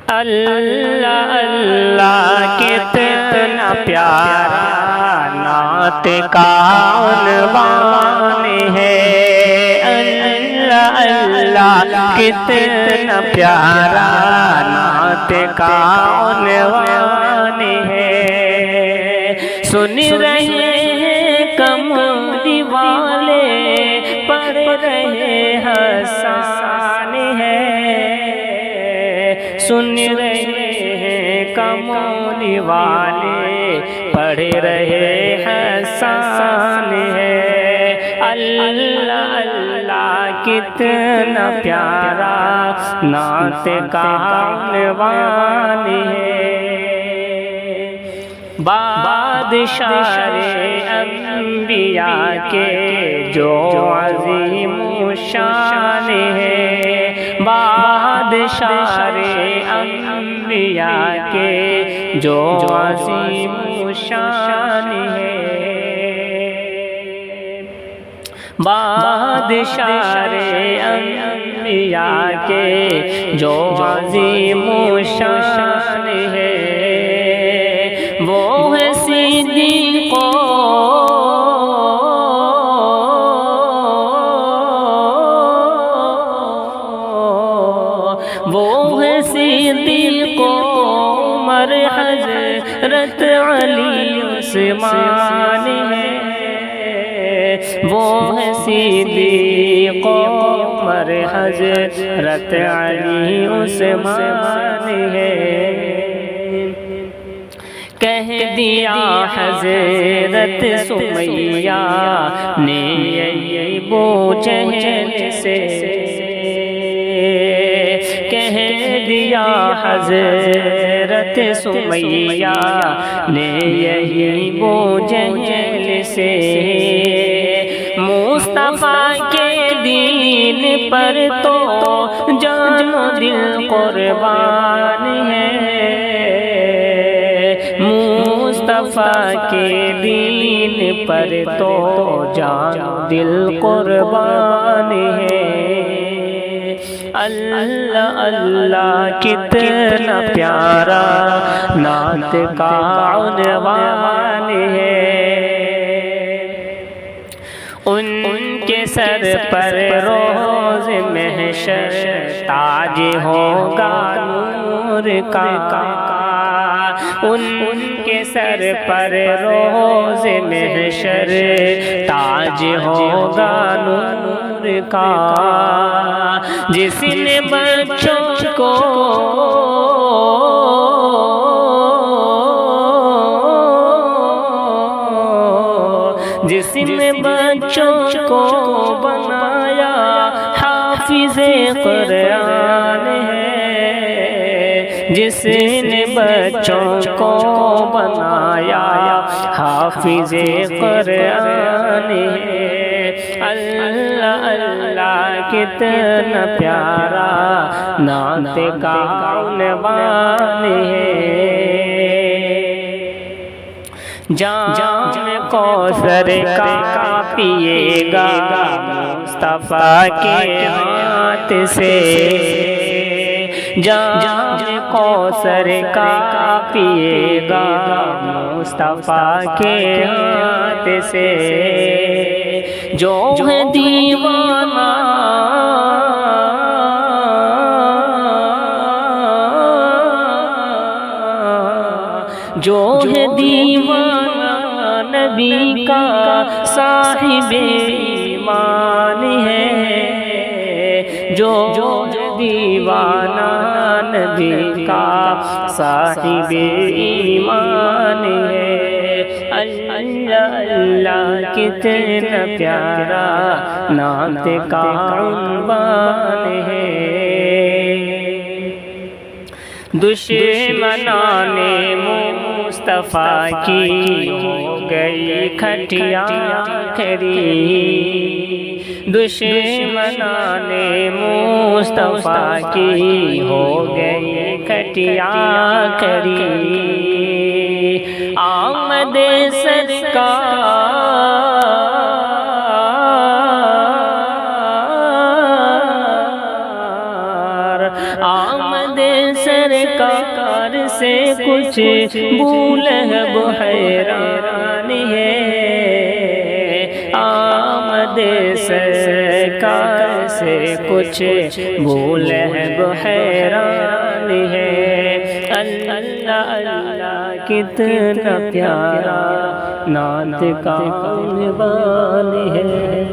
اللہ اللہ کتنا پیارا نعت کا عنوان ہے، اللہ اللہ کتنا پیارا نعت کا عنوان ہے۔ سن رہے ہیں کملی والے، پڑھ رہے حسان ہے، سن رہے ہیں کملی والے، پڑھ رہے حسان ہے۔ اللہ اللہ کتنا پیارا نعت کا عنوان ہے۔ بادشاہ انبیاء کے جو عظیم شان ہے، بادشاہ انبیاء کے جو عظیم شان ہے، بادشاہ انبیاء کے جو عظیم شان ہے، وہ ہے صدیق وہ ہے صدیق عمر حضرت علی عثمان ہے، وہ ہے صدیق عمر حضرت علی عثمان ہے۔ کہہ دیا حضرت سمیہ نے ابو جہل سے، کہہ دیا حضرت سمیہ نے ابو جہل سے، مصطفیٰ کے دین پر تو جان و دل قربان ہے، مصطفیٰ کے دین پر تو جان دل قربان ہے۔ اللہ اللہ کتنا پیارا نعت کا عنوان ہے، ان کے سر پر روز محشر تاج ہوگا نور کا، ان کے سر پر روز محشر تاج ہوگا نور کا، جس نے بچوں کو جس نے بچوں کو بنایا حافظ قرآن ہے، جس نے بچوں کو بنایا حافظ قرآن ہے۔ اللہ اللہ کتنا پیارا نعت کا عنوان ہے، جام کوثر کا پیے گا مصطفیٰ کے ہاتھ سے، جام کوثر کا پیے گا مصطفیٰ کے ہاتھ سے، جو ہے دیوانہ جو ہے دیوانہ نبی کا صاحب ایمان ہے، جو دیوانہ نبی کا صاحب ایمان ہے۔ اللہ اللہ کتنا پیارا نعت کا عنوان ہے، دشمنان مصطفیٰ کی ہو گئی کھٹیا کھری، دشمنان مصطفیٰ کی ہو گئی کھٹیا کھری، آمد سرکار آمد سرکار سے کچھ بولہب حیران ہے، آمد سرکار سے کچھ بولہب حیران ہے۔ اللہ اللہ کتنا پیارا نعت کا عنوان ہے۔